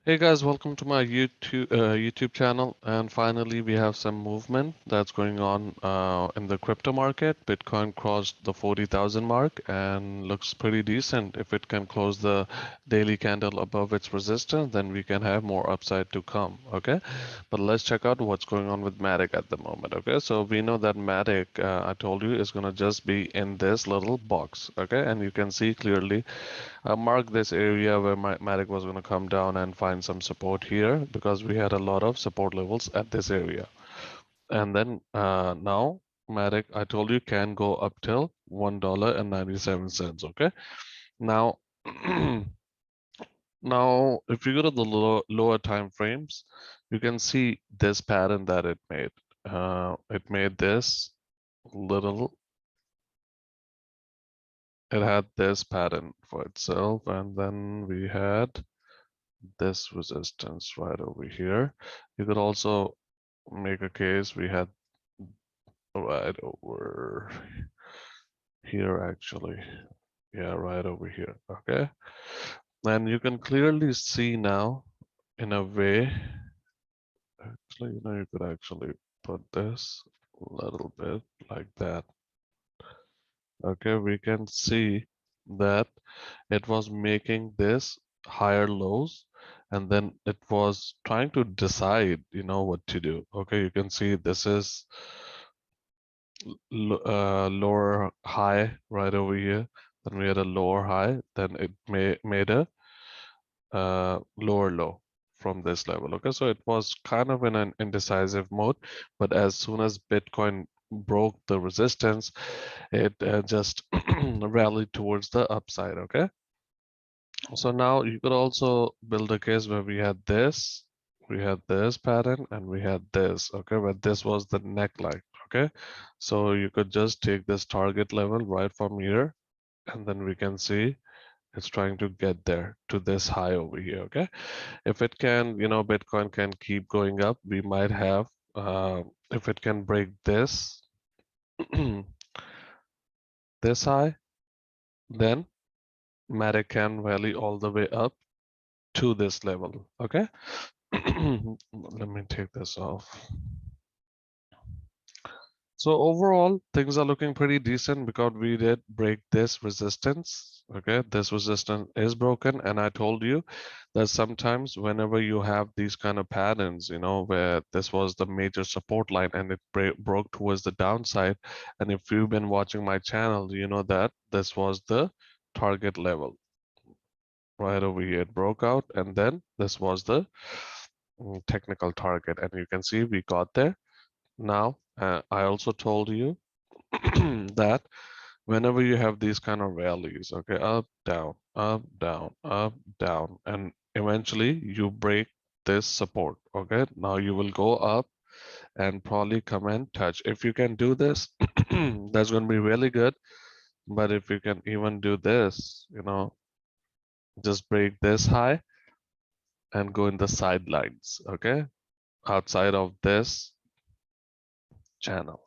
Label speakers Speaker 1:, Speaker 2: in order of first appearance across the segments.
Speaker 1: Hey guys, welcome to my YouTube channel. And finally, we have some movement that's going on in the crypto market. Bitcoin crossed the 40,000 mark and looks pretty decent. If it can close the daily candle above its resistance, then we can have more upside to come. Okay, but let's check out what's going on with Matic at the moment. Okay, so we know that Matic, I told you, is gonna just be in this little box. Okay, and you can see clearly mark this area where Matic was going to come down and find some support here because we had a lot of support levels at this area. And then now Matic, I told you, can go up till $1.97. Okay. Now, now if you go to the lower time frames, you can see this pattern that it made. It made this little. It had this pattern for itself, and then we had this resistance right over here. You could also make a case we had right over here actually. Yeah, right over here. Okay. And you can clearly see now in a way, actually, you could actually put this a little bit like that. Okay, we can see that it was making this higher lows and then it was trying to decide what to do. Okay, you can see this is lower high right over here, then we had a lower high, then it made a lower low from this level. Okay, so it was kind of in an indecisive mode, but as soon as Bitcoin broke the resistance, it just rallied towards the upside. Okay, so now you could also build a case where we had this pattern, and we had this. Okay, where this was the neckline. Okay, so you could just take this target level right from here, and then we can see it's trying to get there to this high over here. Okay, if it can, Bitcoin can keep going up, we might have, if it can break this, this high, then Matic can rally all the way up to this level. Okay, let me take this off. So overall, things are looking pretty decent because we did break this resistance. Okay, this resistance is broken, and I told you that sometimes whenever you have these kind of patterns, where this was the major support line and it broke towards the downside, and if you've been watching my channel, you know that this was the target level right over here. It broke out, and then this was the technical target, and you can see we got there. Now, I also told you that whenever you have these kind of rallies, okay, up, down, up, down, up, down, and eventually you break this support, okay, now you will go up and probably come and touch. If you can do this, that's going to be really good. But if you can even do this, just break this high and go in the sidelines, okay, outside of this channel.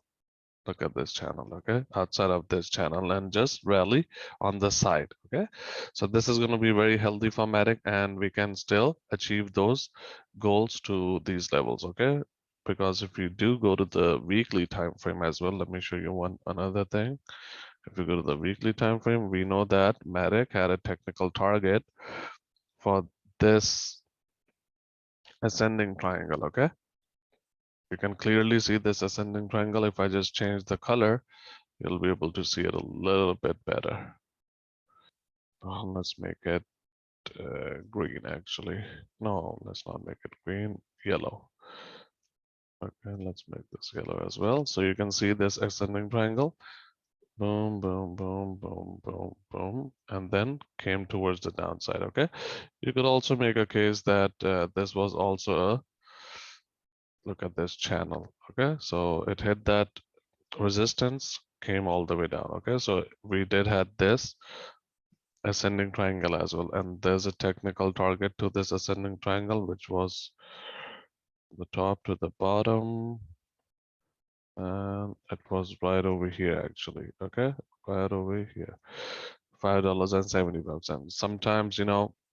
Speaker 1: Look at this channel, okay, outside of this channel, and just rally on the side. Okay, so this is going to be very healthy for Matic, and we can still achieve those goals to these levels. Okay, because if you do go to the weekly time frame as well, let me show you another thing. If you go to the weekly time frame, we know that Matic had a technical target for this ascending triangle. Okay, you can clearly see this ascending triangle. If I just change the color, you'll be able to see it a little bit better. Let's make it green actually. No, let's not make it green, yellow. Okay, let's make this yellow as well. So you can see this ascending triangle. Boom, boom, boom, boom, boom, boom, and then came towards the downside. Okay, you could also make a case that this was also a, look at this channel. Okay, so it hit that resistance, came all the way down. Okay, so we did had this ascending triangle as well, and there's a technical target to this ascending triangle, which was the top to the bottom, and it was right over here actually. Okay, right over here, $5.75. Sometimes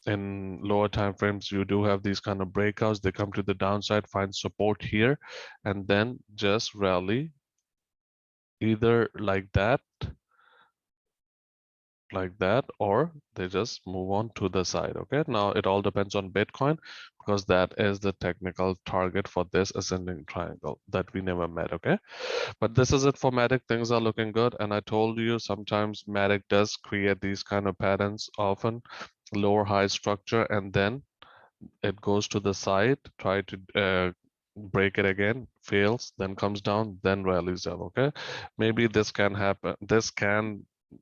Speaker 1: in lower time frames, you do have these kind of breakouts. They come to the downside, find support here, and then just rally either like that, or they just move on to the side. Okay, now it all depends on Bitcoin, because that is the technical target for this ascending triangle that we never met. Okay, but this is it for Matic. Things are looking good, and I told you sometimes Matic does create these kind of patterns, often lower high structure, and then it goes to the side, try to break it again, fails, then comes down, then rallies up. Okay, maybe this can happen.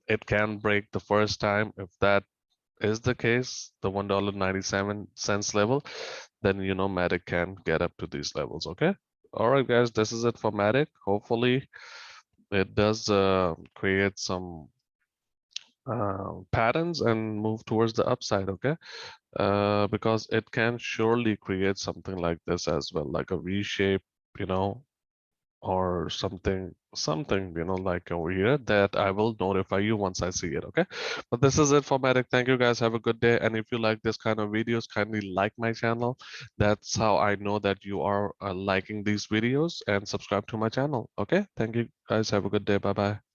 Speaker 1: It can break the first time. If that is the case, the $1.97 level, then Matic can get up to these levels. Okay. All right, guys, this is it for Matic. Hopefully, it does create some patterns and move towards the upside. Okay, because it can surely create something like this as well, like a V shape, you know, or something, like over here, that I will notify you once I see it. Okay, but this is it for Matic. Thank you, guys. Have a good day. And if you like this kind of videos, kindly like my channel. That's how I know that you are liking these videos, and subscribe to my channel. Okay, thank you, guys. Have a good day. Bye bye.